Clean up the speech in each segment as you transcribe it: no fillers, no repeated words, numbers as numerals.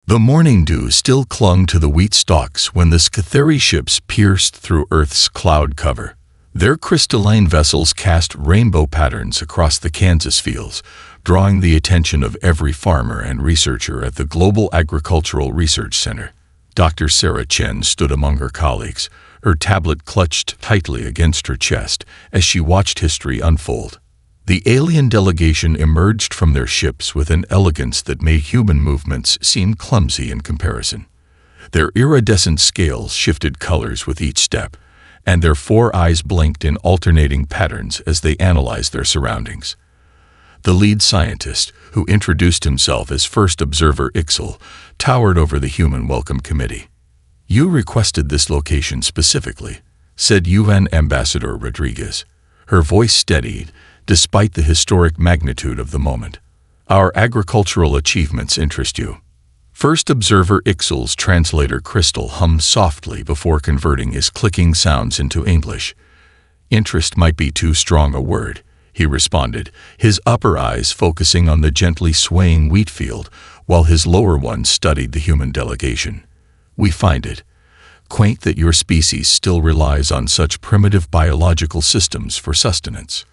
The morning dew still clung to the wheat stalks when the Scatheri ships pierced through Earth's cloud cover. Their crystalline vessels cast rainbow patterns across the Kansas fields, drawing the attention of every farmer and researcher at the Global Agricultural Research Center. Dr. Sarah Chen stood among her colleagues, her tablet clutched tightly against her chest as she watched history unfold. The alien delegation emerged from their ships with an elegance that made human movements seem clumsy in comparison. Their iridescent scales shifted colors with each step, and their four eyes blinked in alternating patterns as they analyzed their surroundings. The lead scientist, who introduced himself as First Observer Ixel, towered over the Human Welcome Committee. "You requested this location specifically," said UN Ambassador Rodriguez. Her voice steadied, despite the historic magnitude of the moment. "Our agricultural achievements interest you." First Observer Ixel's translator Crystal hummed softly before converting his clicking sounds into English. "Interest might be too strong a word," he responded, his upper eyes focusing on the gently swaying wheat field, while his lower ones studied the human delegation. "We find it quaint that your species still relies on such primitive biological systems for sustenance."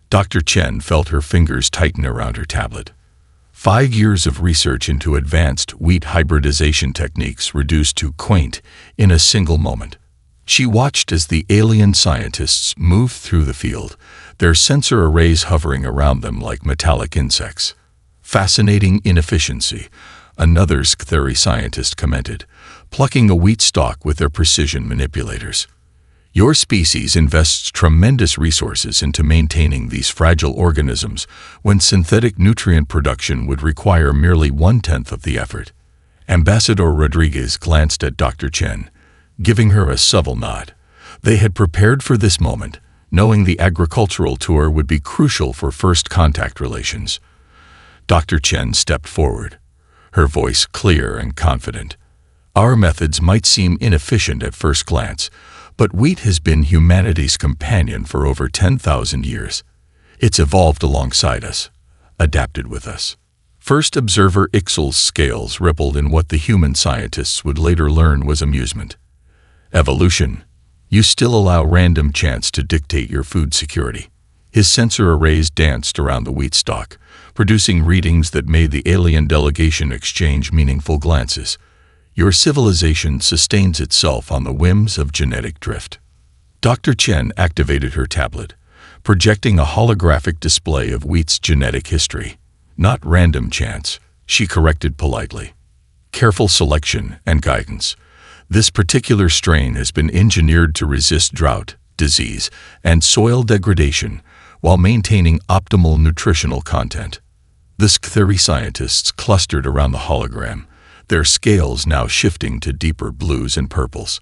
Dr. Chen felt her fingers tighten around her tablet. 5 years of research into advanced wheat hybridization techniques reduced to quaint in a single moment. She watched as the alien scientists moved through the field, their sensor arrays hovering around them like metallic insects. "Fascinating inefficiency," another Scatheri scientist commented, plucking a wheat stalk with their precision manipulators. "Your species invests tremendous resources into maintaining these fragile organisms when synthetic nutrient production would require merely 1/10 of the effort." Ambassador Rodriguez glanced at Dr. Chen, giving her a subtle nod. They had prepared for this moment, knowing the agricultural tour would be crucial for first contact relations. Dr. Chen stepped forward, her voice clear and confident. "Our methods might seem inefficient at first glance, but wheat has been humanity's companion for over 10,000 years. It's evolved alongside us, adapted with us." First Observer Ixel's scales rippled in what the human scientists would later learn was amusement. "Evolution. You still allow random chance to dictate your food security." His sensor arrays danced around the wheat stalk, producing readings that made the alien delegation exchange meaningful glances. "Your civilization sustains itself on the whims of genetic drift." Dr. Chen activated her tablet, projecting a holographic display of wheat's genetic history. "Not random chance," she corrected politely. "Careful selection and guidance. This particular strain has been engineered to resist drought, disease, and soil degradation while maintaining optimal nutritional content." The Scatheri scientists clustered around the hologram, their scales now shifting to deeper blues and purples.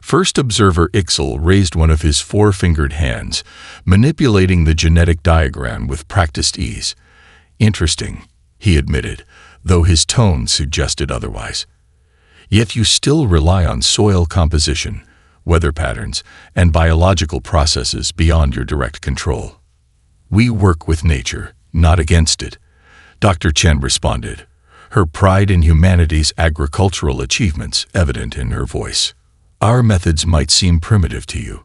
First Observer Ixel raised one of his four-fingered hands, manipulating the genetic diagram with practiced ease. "Interesting," he admitted, though his tone suggested otherwise. "Yet you still rely on soil composition, weather patterns, and biological processes beyond your direct control." "We work with nature, not against it," Dr. Chen responded, her pride in humanity's agricultural achievements evident in her voice. "Our methods might seem primitive to you,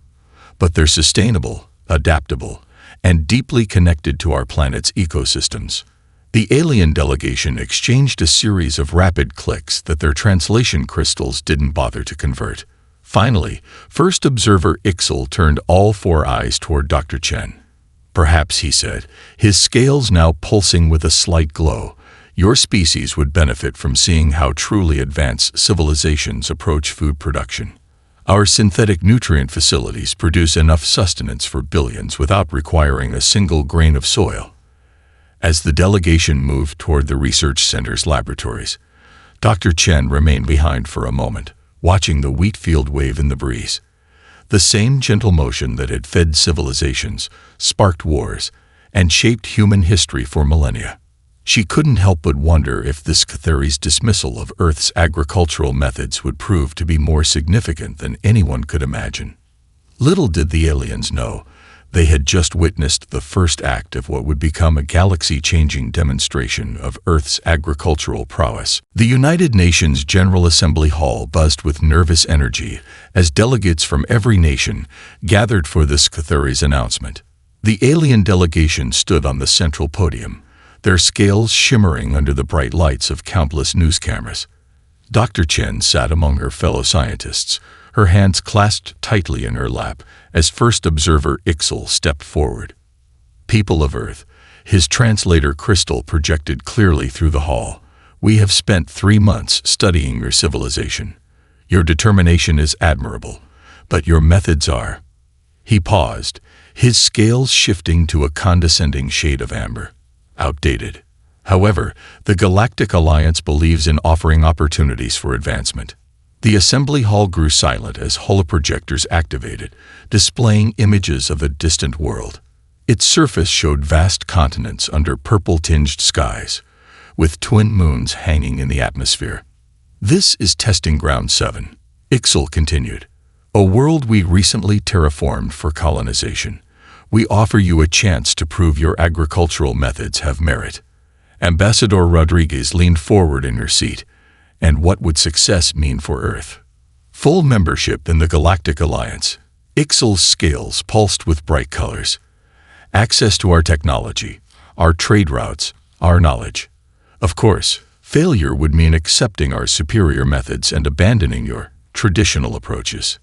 but they're sustainable, adaptable, and deeply connected to our planet's ecosystems." The alien delegation exchanged a series of rapid clicks that their translation crystals didn't bother to convert. Finally, First Observer Ixel turned all four eyes toward Dr. Chen. "Perhaps," he said, his scales now pulsing with a slight glow, "your species would benefit from seeing how truly advanced civilizations approach food production. Our synthetic nutrient facilities produce enough sustenance for billions without requiring a single grain of soil." As the delegation moved toward the research center's laboratories, Dr. Chen remained behind for a moment, watching the wheat field wave in the breeze. The same gentle motion that had fed civilizations, sparked wars, and shaped human history for millennia. She couldn't help but wonder if this Scatheri's dismissal of Earth's agricultural methods would prove to be more significant than anyone could imagine. Little did the aliens know They had just witnessed the first act of what would become a galaxy-changing demonstration of Earth's agricultural prowess. The United Nations General Assembly Hall buzzed with nervous energy as delegates from every nation gathered for the Scatheri's announcement. The alien delegation stood on the central podium, their scales shimmering under the bright lights of countless news cameras. Dr. Chen sat among her fellow scientists, her hands clasped tightly in her lap as first observer Ixal stepped forward. People of Earth, his translator crystal projected clearly through the hall. We have spent 3 months studying your civilization. Your determination is admirable, but your methods are... He paused, his scales shifting to a condescending shade of amber. Outdated. However, the Galactic Alliance believes in offering opportunities for advancement. The assembly hall grew silent as holoprojectors activated, displaying images of a distant world. Its surface showed vast continents under purple-tinged skies, with twin moons hanging in the atmosphere. This is Testing Ground 7, Ixal continued. A world we recently terraformed for colonization. We offer you a chance to prove your agricultural methods have merit. Ambassador Rodriguez leaned forward in her seat. And what would success mean for Earth? Full membership in the Galactic Alliance. Ixal's scales pulsed with bright colors. Access to our technology, our trade routes, our knowledge. Of course, failure would mean accepting our superior methods and abandoning your traditional approaches.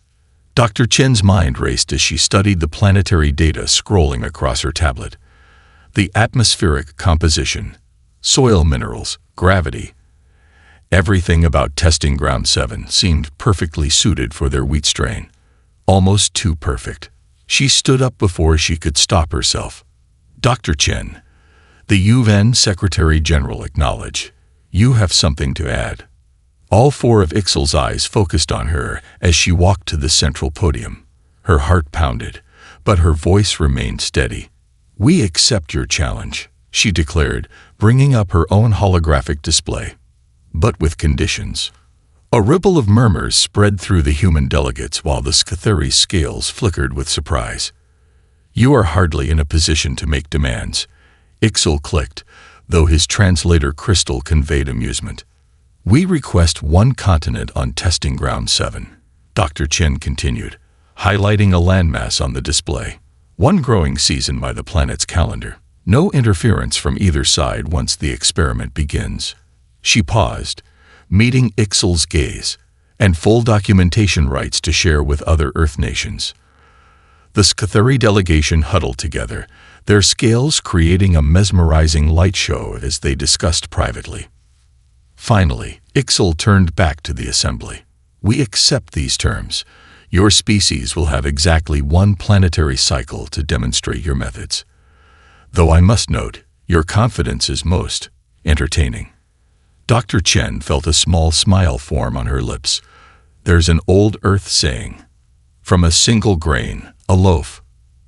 Dr. Chen's mind raced as she studied the planetary data scrolling across her tablet. The atmospheric composition, soil minerals, gravity. Everything about Testing Ground 7 seemed perfectly suited for their wheat strain. Almost too perfect. She stood up before she could stop herself. Dr. Chen, the UN Secretary General acknowledged. You have something to add. All 4 of Ixal's eyes focused on her as she walked to the central podium. Her heart pounded, but her voice remained steady. We accept your challenge, she declared, bringing up her own holographic display. But with conditions. A ripple of murmurs spread through the human delegates while the Scatheri's scales flickered with surprise. You are hardly in a position to make demands. Ixal clicked, though his translator crystal conveyed amusement. We request 1 continent on Testing Ground 7, Dr. Chen continued, highlighting a landmass on the display. 1 growing season by the planet's calendar. No interference from either side once the experiment begins. She paused, meeting Ixal's gaze, and full documentation rights to share with other Earth nations. The Scatheri delegation huddled together, their scales creating a mesmerizing light show as they discussed privately. Finally, Ixal turned back to the assembly. We accept these terms. Your species will have exactly 1 planetary cycle to demonstrate your methods. Though I must note, your confidence is most entertaining. Dr. Chen felt a small smile form on her lips. There's an old Earth saying, from a single grain, a loaf.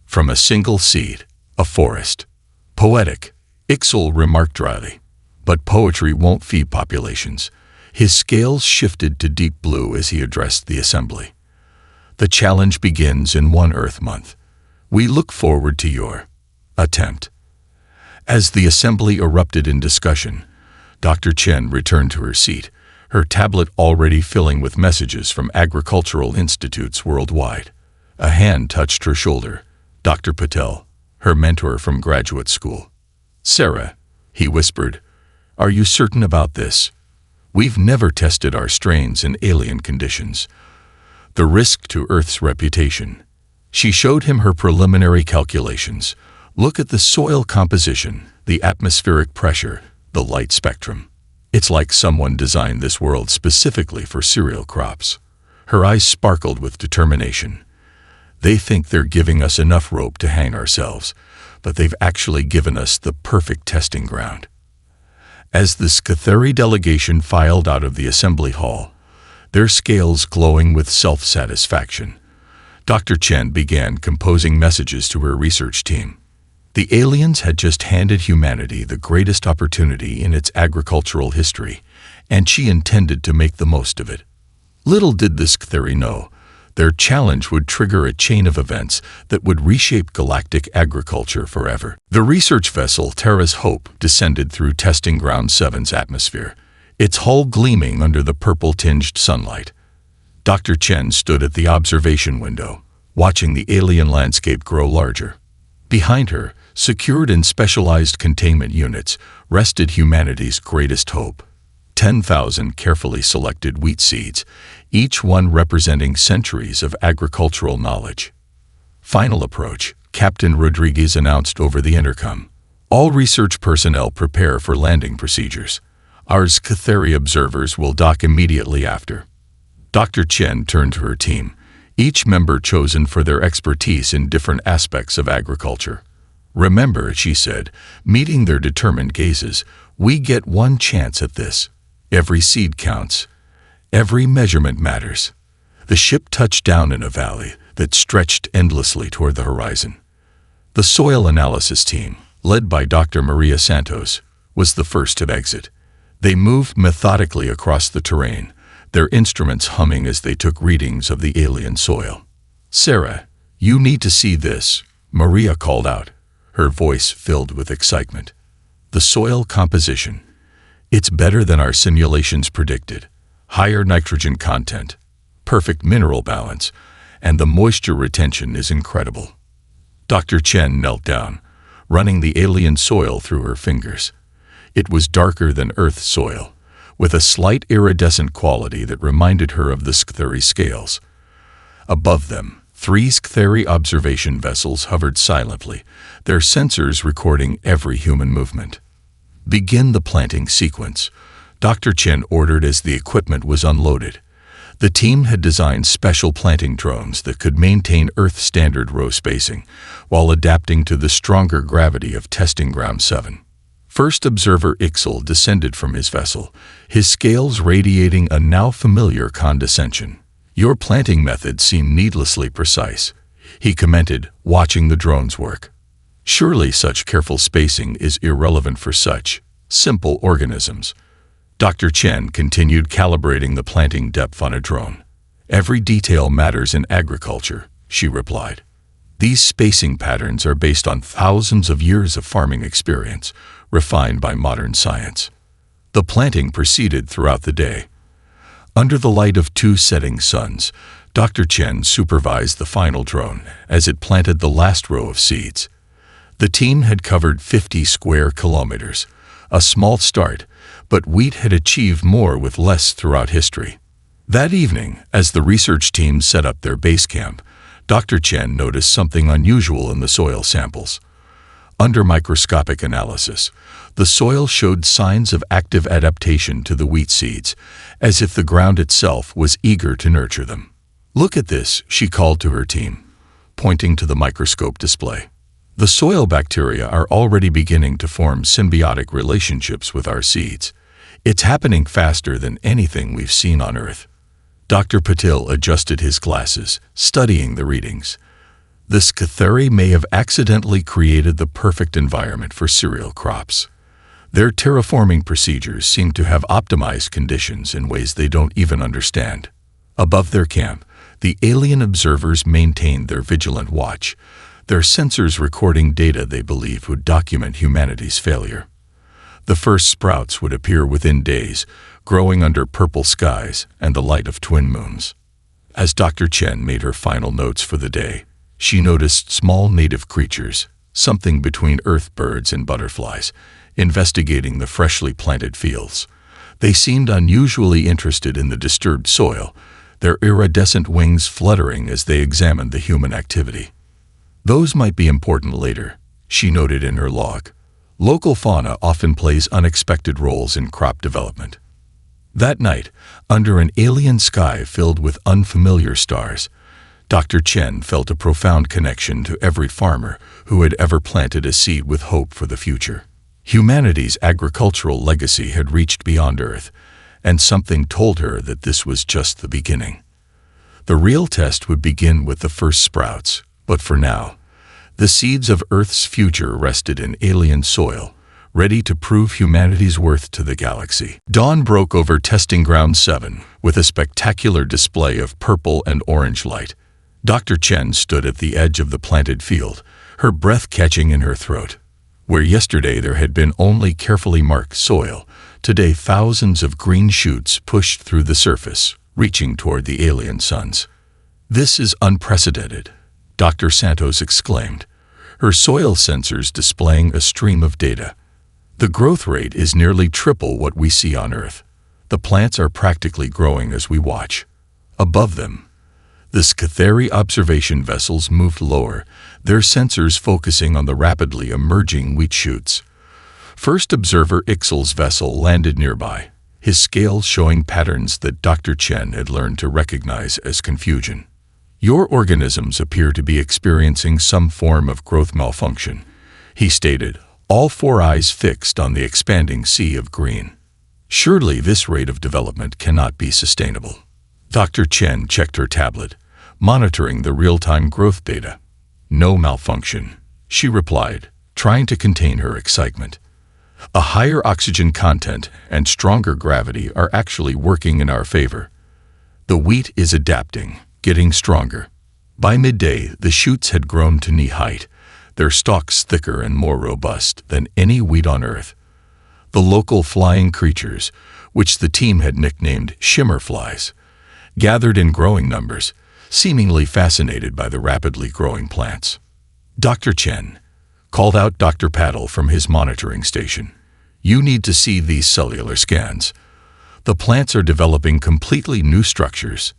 From a single seed, a forest. Poetic, Ixal remarked dryly. But poetry won't feed populations. His scales shifted to deep blue as he addressed the assembly. The challenge begins in 1 Earth month. We look forward to your attempt. As the assembly erupted in discussion, Dr. Chen returned to her seat, her tablet already filling with messages from agricultural institutes worldwide. A hand touched her shoulder. Dr. Patel, her mentor from graduate school. Sarah, he whispered, are you certain about this? We've never tested our strains in alien conditions. The risk to Earth's reputation. She showed him her preliminary calculations. Look at the soil composition, the atmospheric pressure, the light spectrum. It's like someone designed this world specifically for cereal crops. Her eyes sparkled with determination. They think they're giving us enough rope to hang ourselves, but they've actually given us the perfect testing ground. As the Scatheri delegation filed out of the assembly hall, their scales glowing with self-satisfaction, Dr. Chen began composing messages to her research team. The aliens had just handed humanity the greatest opportunity in its agricultural history, and she intended to make the most of it. Little did the Scatheri know, Their challenge would trigger a chain of events that would reshape galactic agriculture forever. The research vessel Terra's Hope descended through Testing Ground 7's atmosphere, its hull gleaming under the purple-tinged sunlight. Dr. Chen stood at the observation window, watching the alien landscape grow larger. Behind her, secured in specialized containment units, rested humanity's greatest hope. 10,000 carefully selected wheat seeds, each one representing centuries of agricultural knowledge. Final approach, Captain Rodriguez announced over the intercom. All research personnel prepare for landing procedures. Our Scatheri observers will dock immediately after. Dr. Chen turned to her team, each member chosen for their expertise in different aspects of agriculture. Remember, she said, meeting their determined gazes, we get one chance at this. Every seed counts. Every measurement matters. The ship touched down in a valley that stretched endlessly toward the horizon. The soil analysis team, led by Dr. Maria Santos, was the first to exit. They moved methodically across the terrain, their instruments humming as they took readings of the alien soil. Sarah, you need to see this, Maria called out, her voice filled with excitement. The soil composition. It's better than our simulations predicted. Higher nitrogen content, perfect mineral balance, and the moisture retention is incredible. Dr. Chen knelt down, running the alien soil through her fingers. It was darker than Earth soil, with a slight iridescent quality that reminded her of the Scatheri scales. Above them, 3 Scatheri observation vessels hovered silently, their sensors recording every human movement. Begin the planting sequence, Dr. Chen ordered as the equipment was unloaded. The team had designed special planting drones that could maintain Earth-standard row spacing while adapting to the stronger gravity of Testing Ground 7. First observer Ixel descended from his vessel, his scales radiating a now familiar condescension. Your planting methods seem needlessly precise, he commented, watching the drones work. Surely such careful spacing is irrelevant for such simple organisms. Dr. Chen continued calibrating the planting depth on a drone. Every detail matters in agriculture, she replied. These spacing patterns are based on thousands of years of farming experience, refined by modern science. The planting proceeded throughout the day. Under the light of 2 setting suns, Dr. Chen supervised the final drone as it planted the last row of seeds. The team had covered 50 square kilometers, a small start, but wheat had achieved more with less throughout history. That evening, as the research team set up their base camp, Dr. Chen noticed something unusual in the soil samples. Under microscopic analysis, the soil showed signs of active adaptation to the wheat seeds, as if the ground itself was eager to nurture them. Look at this, she called to her team, pointing to the microscope display. The soil bacteria are already beginning to form symbiotic relationships with our seeds. It's happening faster than anything we've seen on Earth. Dr. Patil adjusted his glasses, studying the readings. The Scatheri may have accidentally created the perfect environment for cereal crops. Their terraforming procedures seem to have optimized conditions in ways they don't even understand. Above their camp, the alien observers maintained their vigilant watch, their sensors recording data they believe would document humanity's failure. The first sprouts would appear within days, growing under purple skies and the light of twin moons. As Dr. Chen made her final notes for the day, she noticed small native creatures, something between earth birds and butterflies, investigating the freshly planted fields. They seemed unusually interested in the disturbed soil, their iridescent wings fluttering as they examined the human activity. Those might be important later, she noted in her log. Local fauna often plays unexpected roles in crop development. That night, under an alien sky filled with unfamiliar stars, Dr. Chen felt a profound connection to every farmer who had ever planted a seed with hope for the future. Humanity's agricultural legacy had reached beyond Earth, and something told her that this was just the beginning. The real test would begin with the first sprouts, but for now, the seeds of Earth's future rested in alien soil, ready to prove humanity's worth to the galaxy. Dawn broke over Testing Ground 7 with a spectacular display of purple and orange light. Dr. Chen stood at the edge of the planted field, her breath catching in her throat. Where yesterday there had been only carefully marked soil, today thousands of green shoots pushed through the surface, reaching toward the alien suns. "This is unprecedented," Dr. Santos exclaimed, her soil sensors displaying a stream of data. "The growth rate is nearly triple what we see on Earth. The plants are practically growing as we watch." Above them, the Scatheri observation vessels moved lower, their sensors focusing on the rapidly emerging wheat shoots. First observer Ixel's vessel landed nearby, his scales showing patterns that Dr. Chen had learned to recognize as confusion. "Your organisms appear to be experiencing some form of growth malfunction," he stated, all four eyes fixed on the expanding sea of green. "Surely this rate of development cannot be sustainable." Dr. Chen checked her tablet, monitoring the real-time growth data. "No malfunction," she replied, trying to contain her excitement. "A higher oxygen content and stronger gravity are actually working in our favor. The wheat is adapting, getting stronger." By midday, the shoots had grown to knee height, their stalks thicker and more robust than any wheat on Earth. The local flying creatures, which the team had nicknamed shimmerflies, gathered in growing numbers, seemingly fascinated by the rapidly growing plants. "Dr. Chen," called out Dr. Paddle from his monitoring station, "you need to see these cellular scans. The plants are developing completely new structures.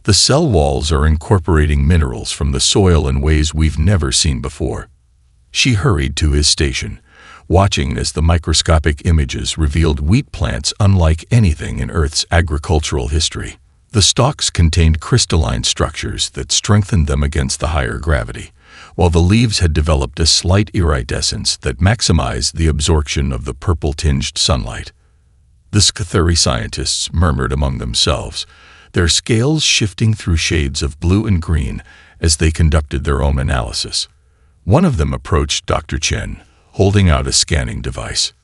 The cell walls are incorporating minerals from the soil in ways we've never seen before." She hurried to his station, watching as the microscopic images revealed wheat plants unlike anything in Earth's agricultural history. The stalks contained crystalline structures that strengthened them against the higher gravity, while the leaves had developed a slight iridescence that maximized the absorption of the purple-tinged sunlight. The Scatheri scientists murmured among themselves, their scales shifting through shades of blue and green as they conducted their own analysis. One of them approached Dr. Chen, holding out a scanning device.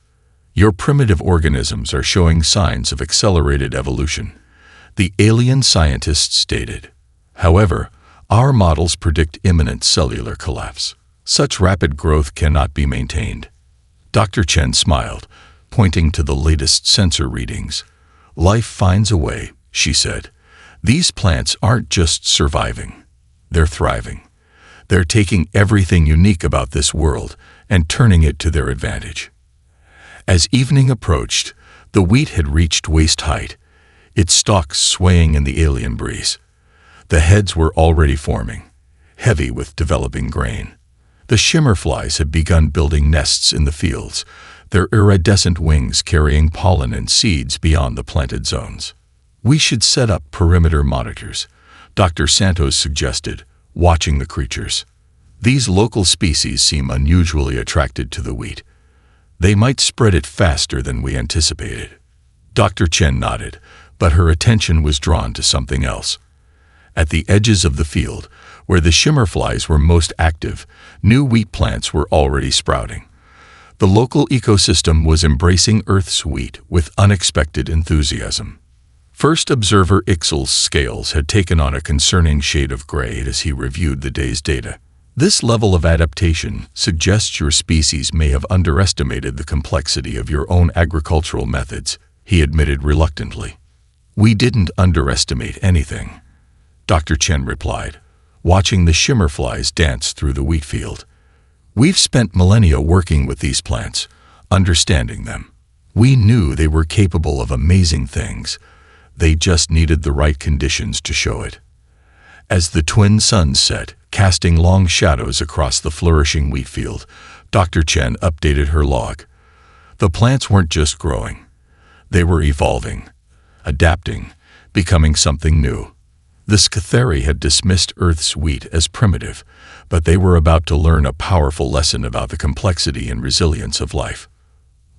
"Your primitive organisms are showing signs of accelerated evolution," the alien scientists stated. "However, our models predict imminent cellular collapse. Such rapid growth cannot be maintained." Dr. Chen smiled, pointing to the latest sensor readings. "Life finds a way," she said. "These plants aren't just surviving, they're thriving. They're taking everything unique about this world and turning it to their advantage." As evening approached, the wheat had reached waist height, its stalks swaying in the alien breeze. The heads were already forming, heavy with developing grain. The shimmerflies had begun building nests in the fields, their iridescent wings carrying pollen and seeds beyond the planted zones. "We should set up perimeter monitors," Dr. Santos suggested, watching the creatures. "These local species seem unusually attracted to the wheat. They might spread it faster than we anticipated." Dr. Chen nodded, but her attention was drawn to something else. At the edges of the field, where the shimmerflies were most active, new wheat plants were already sprouting. The local ecosystem was embracing Earth's wheat with unexpected enthusiasm. First observer Ixel's scales had taken on a concerning shade of gray as he reviewed the day's data. "This level of adaptation suggests your species may have underestimated the complexity of your own agricultural methods," he admitted reluctantly. "We didn't underestimate anything," Dr. Chen replied, watching the shimmerflies dance through the wheat field. "We've spent millennia working with these plants, understanding them. We knew they were capable of amazing things. They just needed the right conditions to show it." As the twin suns set, casting long shadows across the flourishing wheat field, Dr. Chen updated her log. The plants weren't just growing. They were evolving, adapting, becoming something new. The Scatheri had dismissed Earth's wheat as primitive, but they were about to learn a powerful lesson about the complexity and resilience of life.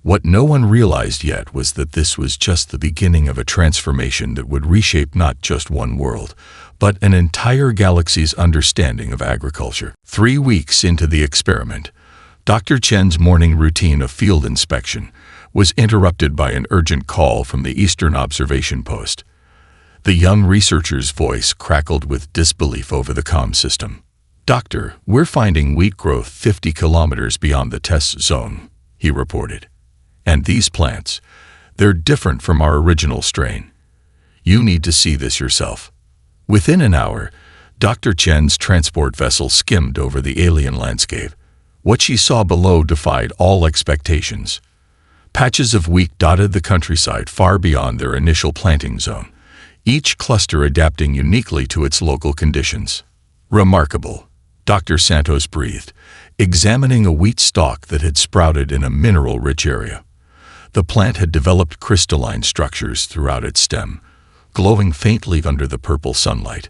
What no one realized yet was that this was just the beginning of a transformation that would reshape not just one world, but an entire galaxy's understanding of agriculture. 3 weeks into the experiment, Dr. Chen's morning routine of field inspection was interrupted by an urgent call from the Eastern Observation Post. The young researcher's voice crackled with disbelief over the comm system. "Doctor, we're finding wheat growth 50 kilometers beyond the test zone," he reported. "And these plants, they're different from our original strain. You need to see this yourself." Within an hour, Dr. Chen's transport vessel skimmed over the alien landscape. What she saw below defied all expectations. Patches of wheat dotted the countryside far beyond their initial planting zone, each cluster adapting uniquely to its local conditions. "Remarkable," Dr. Santos breathed, examining a wheat stalk that had sprouted in a mineral-rich area. The plant had developed crystalline structures throughout its stem, glowing faintly under the purple sunlight.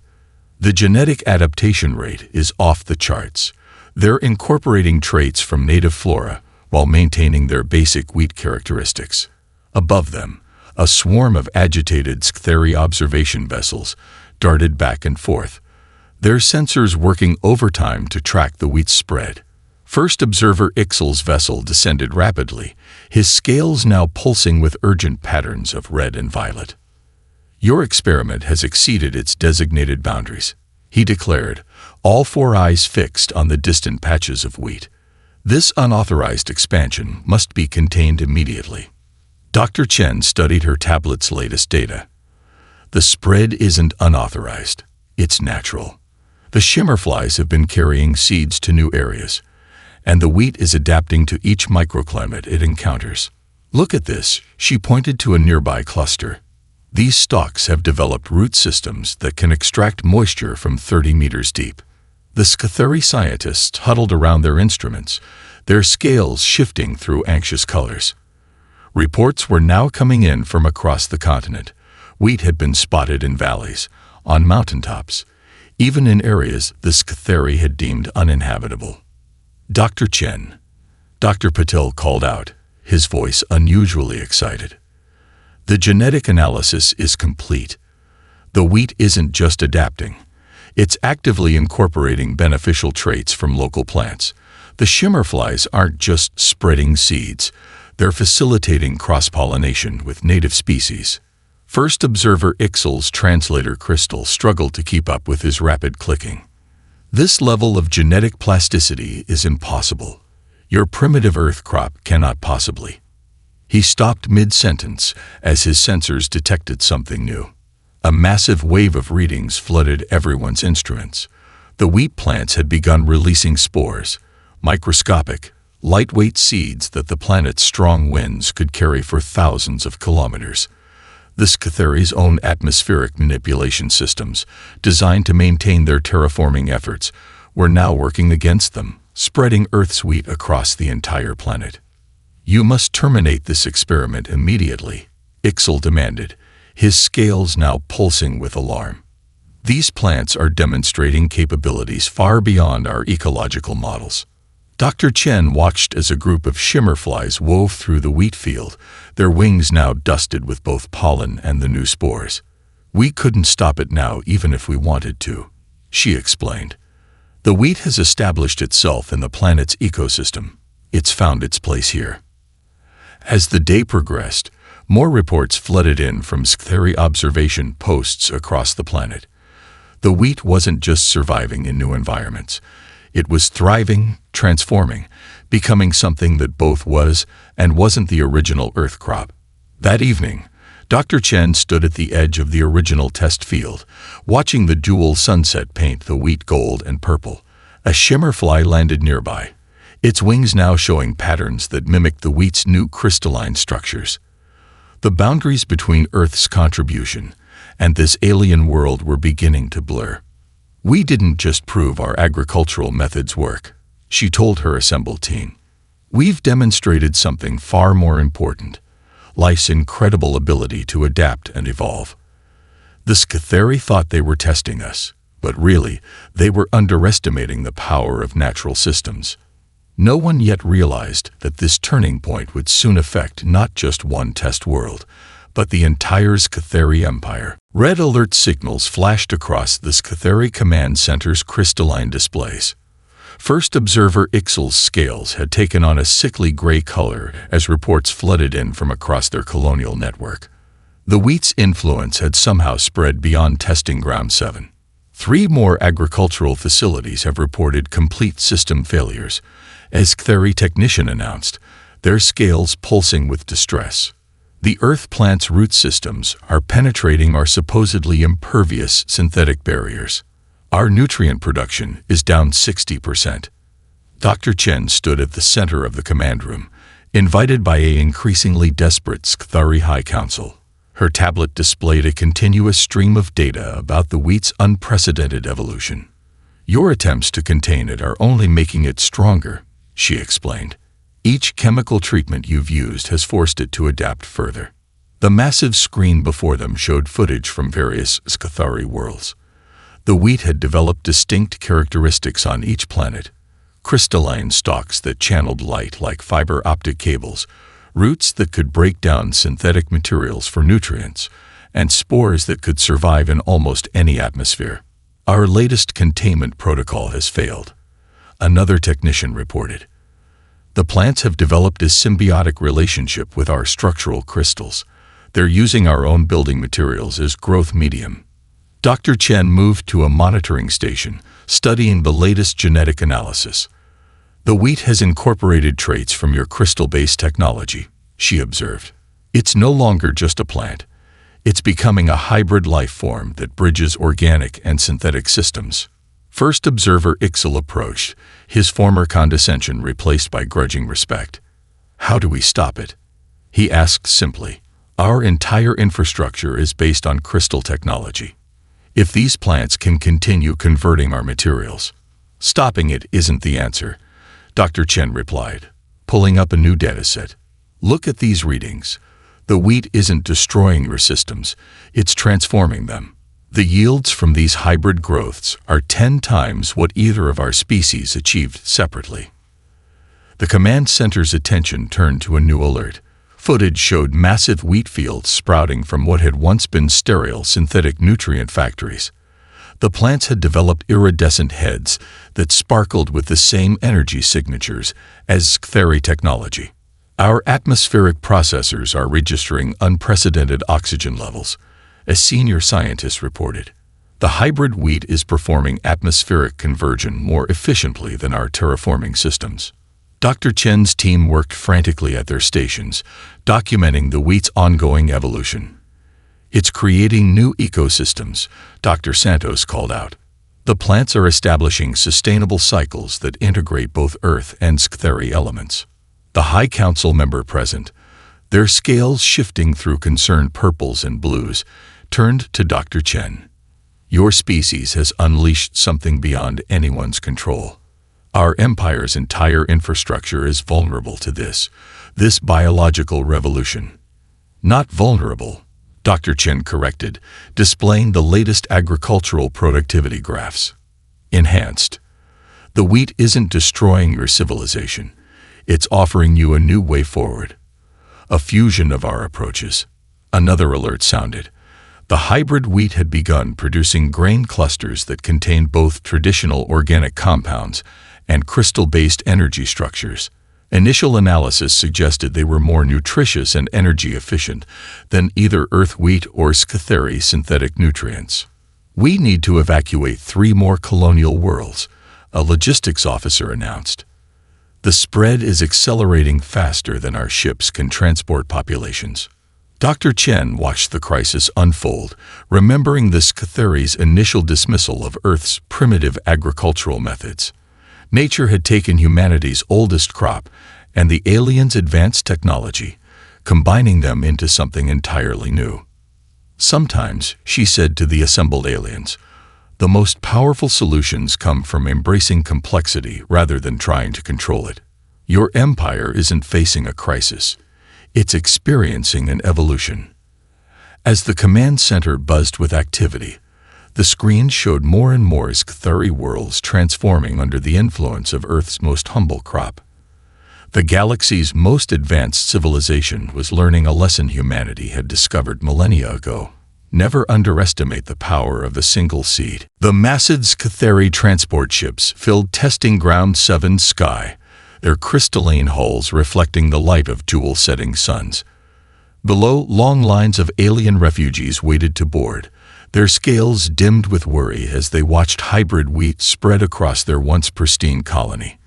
The genetic adaptation rate is off the charts. They're incorporating traits from native flora while maintaining their basic wheat characteristics. Above them, a swarm of agitated Scytheri observation vessels darted back and forth, their sensors working overtime to track the wheat's spread. First observer Ixel's vessel descended rapidly, his scales now pulsing with urgent patterns of red and violet. "Your experiment has exceeded its designated boundaries," he declared, all four eyes fixed on the distant patches of wheat. "This unauthorized expansion must be contained immediately." Dr. Chen studied her tablet's latest data. "The spread isn't unauthorized, it's natural. The shimmerflies have been carrying seeds to new areas, and the wheat is adapting to each microclimate it encounters. Look at this," she pointed to a nearby cluster. "These stalks have developed root systems that can extract moisture from 30 meters deep." The Scytheri scientists huddled around their instruments, their scales shifting through anxious colors. Reports were now coming in from across the continent. Wheat had been spotted in valleys, on mountaintops, even in areas the Scytheri had deemed uninhabitable. "Dr. Chen," Dr. Patel called out, his voice unusually excited. "The genetic analysis is complete. The wheat isn't just adapting. It's actively incorporating beneficial traits from local plants. The shimmerflies aren't just spreading seeds, they're facilitating cross-pollination with native species." First observer Ixel's translator crystal struggled to keep up with his rapid clicking. "This level of genetic plasticity is impossible. Your primitive Earth crop cannot possibly." He stopped mid-sentence as his sensors detected something new. A massive wave of readings flooded everyone's instruments. The wheat plants had begun releasing spores, microscopic, lightweight seeds that the planet's strong winds could carry for thousands of kilometers. The Scytheri's own atmospheric manipulation systems, designed to maintain their terraforming efforts, were now working against them, spreading Earth's wheat across the entire planet. "You must terminate this experiment immediately," Ixel demanded, his scales now pulsing with alarm. "These plants are demonstrating capabilities far beyond our ecological models." Dr. Chen watched as a group of shimmerflies wove through the wheat field, their wings now dusted with both pollen and the new spores. "We couldn't stop it now even if we wanted to," she explained. "The wheat has established itself in the planet's ecosystem. It's found its place here." As the day progressed, more reports flooded in from Scytheri observation posts across the planet. The wheat wasn't just surviving in new environments. It was thriving, transforming, becoming something that both was and wasn't the original Earth crop. That evening, Dr. Chen stood at the edge of the original test field, watching the dual sunset paint the wheat gold and purple. A shimmerfly landed nearby, its wings now showing patterns that mimicked the wheat's new crystalline structures. The boundaries between Earth's contribution and this alien world were beginning to blur. "We didn't just prove our agricultural methods work," she told her assembled team. "We've demonstrated something far more important, life's incredible ability to adapt and evolve." The Scytheri thought they were testing us, but really, they were underestimating the power of natural systems. No one yet realized that this turning point would soon affect not just one test world, but the entire Scytheri empire. Red alert signals flashed across the Scytheri command center's crystalline displays. First observer Ixal's scales had taken on a sickly gray color as reports flooded in from across their colonial network. The wheat's influence had somehow spread beyond Testing Ground 7. 3 more agricultural facilities have reported complete system failures, as Xtheri technician announced, their scales pulsing with distress. The Earth plant's root systems are penetrating our supposedly impervious synthetic barriers. Our nutrient production is down 60%. Dr. Chen stood at the center of the command room, invited by an increasingly desperate Xtheri High Council. Her tablet displayed a continuous stream of data about the wheat's unprecedented evolution. Your attempts to contain it are only making it stronger, she explained. Each chemical treatment you've used has forced it to adapt further. The massive screen before them showed footage from various Xtheri worlds. The wheat had developed distinct characteristics on each planet: crystalline stalks that channeled light like fiber optic cables, roots that could break down synthetic materials for nutrients, and spores that could survive in almost any atmosphere. Our latest containment protocol has failed, another technician reported. The plants have developed a symbiotic relationship with our structural crystals. They're using our own building materials as growth medium. Dr. Chen moved to a monitoring station, studying the latest genetic analysis. The wheat has incorporated traits from your crystal-based technology, she observed. It's no longer just a plant. It's becoming a hybrid life form that bridges organic and synthetic systems. First observer Ixal approached, his former condescension replaced by grudging respect. How do we stop it? He asked simply. Our entire infrastructure is based on crystal technology. If these plants can continue converting our materials, stopping it isn't the answer, Dr. Chen replied, pulling up a new dataset. Look at these readings. The wheat isn't destroying your systems, it's transforming them. The yields from these hybrid growths are 10 times what either of our species achieved separately. The command center's attention turned to a new alert. Footage showed massive wheat fields sprouting from what had once been sterile synthetic nutrient factories. The plants had developed iridescent heads that sparkled with the same energy signatures as Xtheri technology. Our atmospheric processors are registering unprecedented oxygen levels, a senior scientist reported. The hybrid wheat is performing atmospheric conversion more efficiently than our terraforming systems. Dr. Chen's team worked frantically at their stations, documenting the wheat's ongoing evolution. It's creating new ecosystems, Dr. Santos called out. The plants are establishing sustainable cycles that integrate both Earth and Xtheri elements. The High Council member present, their scales shifting through concerned purples and blues, turned to Dr. Chen. Your species has unleashed something beyond anyone's control. Our empire's entire infrastructure is vulnerable to this biological revolution. Not vulnerable, Dr. Chen corrected, displaying the latest agricultural productivity graphs. Enhanced. The wheat isn't destroying your civilization. It's offering you a new way forward. A fusion of our approaches. Another alert sounded. The hybrid wheat had begun producing grain clusters that contained both traditional organic compounds and crystal-based energy structures. Initial analysis suggested they were more nutritious and energy efficient than either Earth wheat or Xtheri synthetic nutrients. We need to evacuate 3 more colonial worlds, a logistics officer announced. The spread is accelerating faster than our ships can transport populations. Dr. Chen watched the crisis unfold, remembering the Xtheri's initial dismissal of Earth's primitive agricultural methods. Nature had taken humanity's oldest crop and the aliens' advanced technology, combining them into something entirely new. Sometimes, she said to the assembled aliens, the most powerful solutions come from embracing complexity rather than trying to control it. Your empire isn't facing a crisis. It's experiencing an evolution. As the command center buzzed with activity, the screen showed more and more Xtheri worlds transforming under the influence of Earth's most humble crop. The galaxy's most advanced civilization was learning a lesson humanity had discovered millennia ago. Never underestimate the power of a single seed. The massive Scatheri transport ships filled Testing Ground 7's sky, their crystalline hulls reflecting the light of jewel-setting suns. Below, long lines of alien refugees waited to board, their scales dimmed with worry as they watched hybrid wheat spread across their once pristine colony.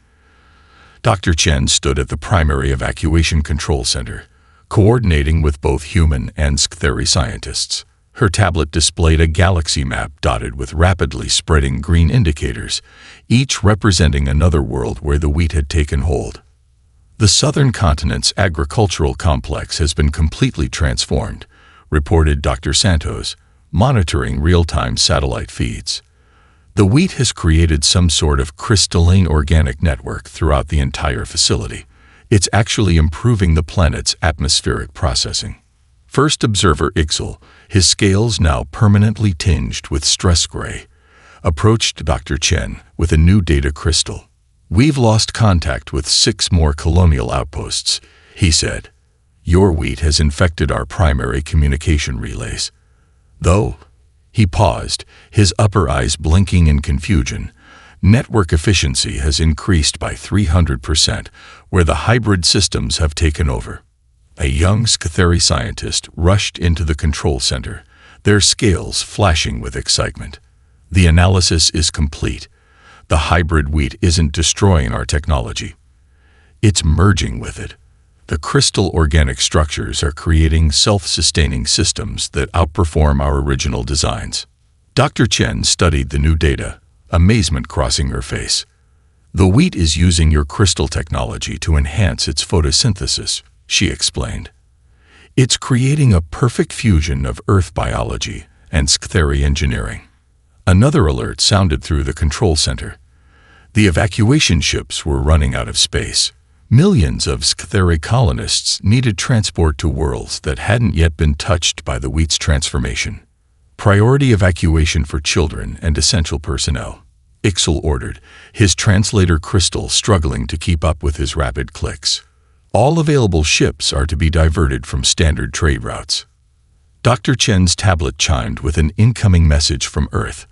Dr. Chen stood at the primary evacuation control center, coordinating with both human and Scatheri scientists. Her tablet displayed a galaxy map dotted with rapidly spreading green indicators, each representing another world where the wheat had taken hold. The southern continent's agricultural complex has been completely transformed, reported Dr. Santos, monitoring real-time satellite feeds. The wheat has created some sort of crystalline organic network throughout the entire facility. It's actually improving the planet's atmospheric processing. First observer Ixel, his scales now permanently tinged with stress gray, approached Dr. Chen with a new data crystal. "We've lost contact with 6 more colonial outposts," he said. "Your wheat has infected our primary communication relays." Though, he paused, his upper eyes blinking in confusion, network efficiency has increased by 300% where the hybrid systems have taken over. A young Scatheri scientist rushed into the control center, their scales flashing with excitement. "The analysis is complete. The hybrid wheat isn't destroying our technology. It's merging with it. The crystal organic structures are creating self-sustaining systems that outperform our original designs." Dr. Chen studied the new data, amazement crossing her face. "The wheat is using your crystal technology to enhance its photosynthesis," she explained. "It's creating a perfect fusion of Earth biology and Scatheri engineering." Another alert sounded through the control center. The evacuation ships were running out of space. Millions of Scatheri colonists needed transport to worlds that hadn't yet been touched by the wheat's transformation. "Priority evacuation for children and essential personnel," Ixel ordered, his translator crystal struggling to keep up with his rapid clicks. "All available ships are to be diverted from standard trade routes." Dr. Chen's tablet chimed with an incoming message from Earth.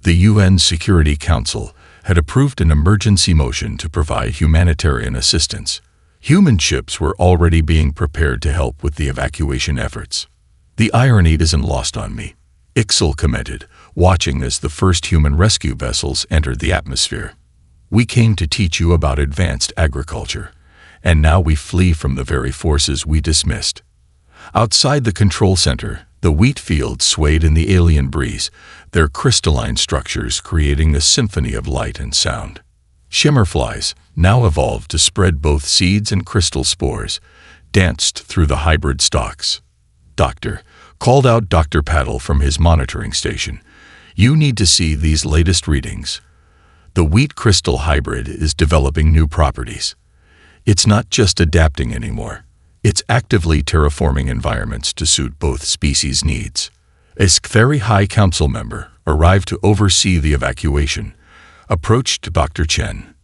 The UN Security Council had approved an emergency motion to provide humanitarian assistance. Human ships were already being prepared to help with the evacuation efforts. "The irony isn't lost on me," Ixel commented, watching as the first human rescue vessels entered the atmosphere. "We came to teach you about advanced agriculture, and now we flee from the very forces we dismissed." Outside the control center, the wheat fields swayed in the alien breeze, their crystalline structures creating a symphony of light and sound. Shimmerflies, now evolved to spread both seeds and crystal spores, danced through the hybrid stalks. "Doctor," called out Dr. Paddle from his monitoring station, "you need to see these latest readings. The wheat crystal hybrid is developing new properties. It's not just adapting anymore. It's actively terraforming environments to suit both species' needs." A Scatheri High Council member, arrived to oversee the evacuation, approached Dr. Chen.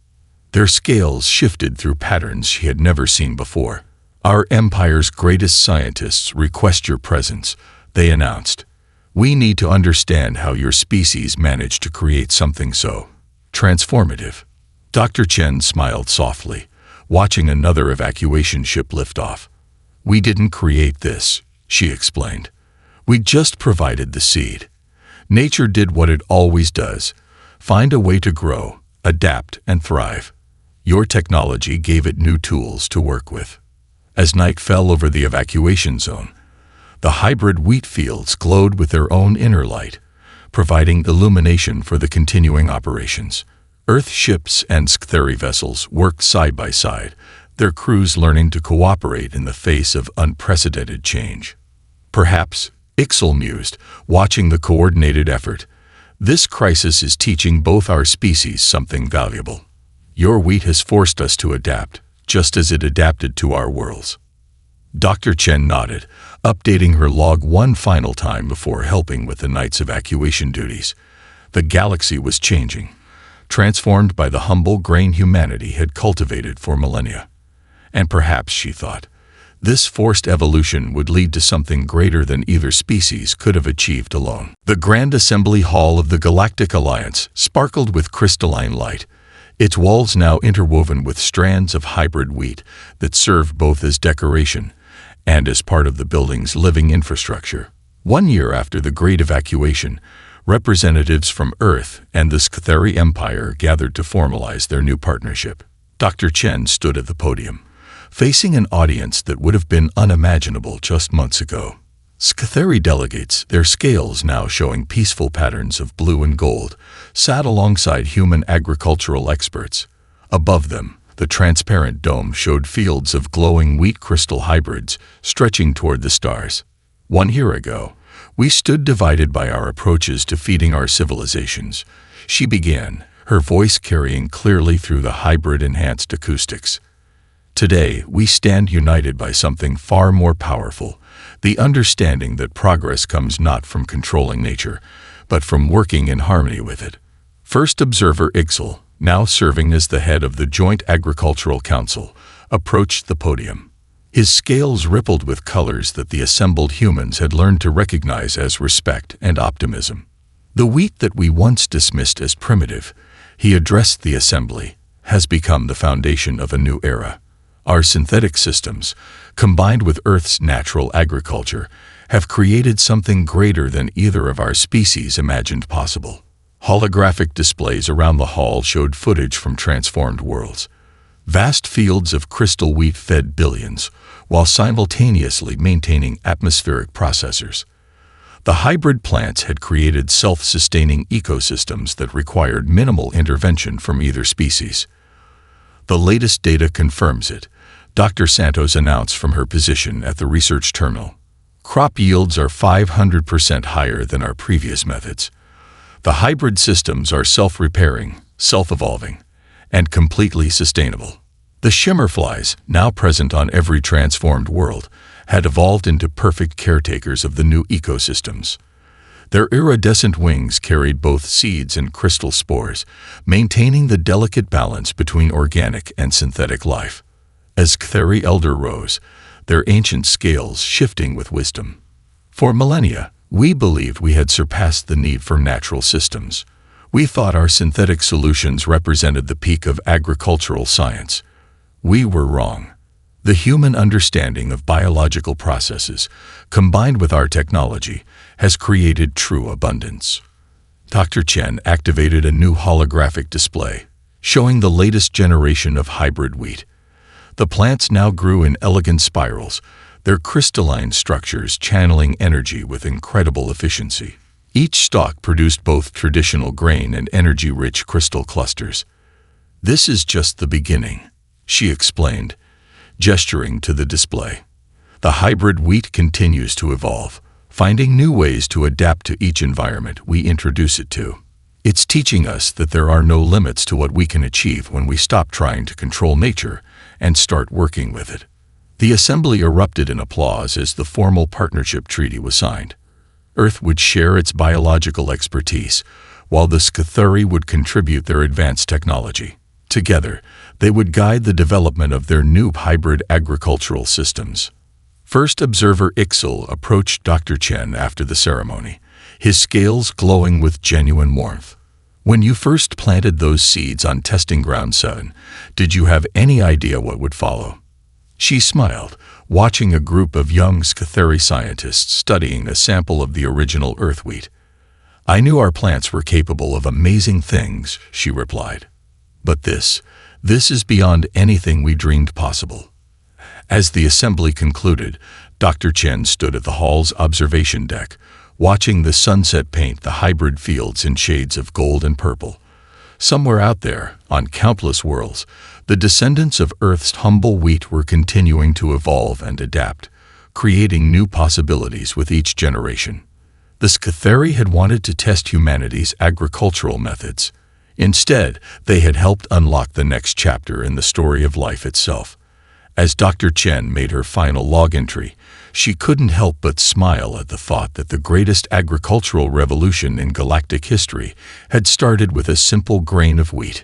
Their scales shifted through patterns she had never seen before. "Our empire's greatest scientists request your presence," they announced. "We need to understand how your species managed to create something so transformative." Dr. Chen smiled softly, watching another evacuation ship lift off. "We didn't create this," she explained. "We just provided the seed. Nature did what it always does, find a way to grow, adapt, and thrive. Your technology gave it new tools to work with." As night fell over the evacuation zone, the hybrid wheat fields glowed with their own inner light, providing illumination for the continuing operations. Earth ships and Scatheri vessels worked side by side, their crews learning to cooperate in the face of unprecedented change. "Perhaps," Ixel mused, watching the coordinated effort, "this crisis is teaching both our species something valuable. Your wheat has forced us to adapt, just as it adapted to our worlds." Dr. Chen nodded, updating her log one final time before helping with the night's evacuation duties. The galaxy was changing, transformed by the humble grain humanity had cultivated for millennia. And perhaps, she thought, This forced evolution would lead to something greater than either species could have achieved alone. The Grand Assembly Hall of the Galactic Alliance sparkled with crystalline light, its walls now interwoven with strands of hybrid wheat that served both as decoration and as part of the building's living infrastructure. 1 year after the Great Evacuation, representatives from Earth and the Scatheri Empire gathered to formalize their new partnership. Dr. Chen stood at the podium, facing an audience that would have been unimaginable just months ago. Scatheri delegates, their scales now showing peaceful patterns of blue and gold, sat alongside human agricultural experts. Above them, the transparent dome showed fields of glowing wheat crystal hybrids stretching toward the stars. 1 year ago, we stood divided by our approaches to feeding our civilizations. She began, her voice carrying clearly through the hybrid-enhanced acoustics. Today, we stand united by something far more powerful, the understanding that progress comes not from controlling nature, but from working in harmony with it. First Observer Ixel, now serving as the head of the Joint Agricultural Council, approached the podium. His scales rippled with colors that the assembled humans had learned to recognize as respect and optimism. The wheat that we once dismissed as primitive, he addressed the assembly, has become the foundation of a new era. Our synthetic systems, combined with Earth's natural agriculture, have created something greater than either of our species imagined possible. Holographic displays around the hall showed footage from transformed worlds. Vast fields of crystal wheat fed billions, while simultaneously maintaining atmospheric processors. The hybrid plants had created self-sustaining ecosystems that required minimal intervention from either species. The latest data confirms it, Dr. Santos announced from her position at the research terminal. Crop yields are 500% higher than our previous methods. The hybrid systems are self-repairing, self-evolving, and completely sustainable. The shimmerflies, now present on every transformed world, had evolved into perfect caretakers of the new ecosystems. Their iridescent wings carried both seeds and crystal spores, maintaining the delicate balance between organic and synthetic life. As Scatheri Elder rose, their ancient scales shifting with wisdom. For millennia, we believed we had surpassed the need for natural systems. We thought our synthetic solutions represented the peak of agricultural science. We were wrong. The human understanding of biological processes, combined with our technology, has created true abundance. Dr. Chen activated a new holographic display, showing the latest generation of hybrid wheat. The plants now grew in elegant spirals, their crystalline structures channeling energy with incredible efficiency. Each stalk produced both traditional grain and energy-rich crystal clusters. "This is just the beginning," she explained, gesturing to the display. The hybrid wheat continues to evolve, finding new ways to adapt to each environment we introduce it to. It's teaching us that there are no limits to what we can achieve when we stop trying to control nature and start working with it. The assembly erupted in applause as the formal partnership treaty was signed. Earth would share its biological expertise, while the Scatheri would contribute their advanced technology. Together, they would guide the development of their new hybrid agricultural systems. First Observer Ixel approached Dr. Chen after the ceremony, his scales glowing with genuine warmth. "When you first planted those seeds on Testing Ground 7, did you have any idea what would follow?" She smiled, watching a group of young Scatheri scientists studying a sample of the original Earth wheat. "I knew our plants were capable of amazing things," she replied. "But this is beyond anything we dreamed possible." As the assembly concluded, Dr. Chen stood at the hall's observation deck, watching the sunset paint the hybrid fields in shades of gold and purple. Somewhere out there, on countless worlds, the descendants of Earth's humble wheat were continuing to evolve and adapt, creating new possibilities with each generation. The Scatheri had wanted to test humanity's agricultural methods. Instead, they had helped unlock the next chapter in the story of life itself. As Dr. Chen made her final log entry, she couldn't help but smile at the thought that the greatest agricultural revolution in galactic history had started with a simple grain of wheat.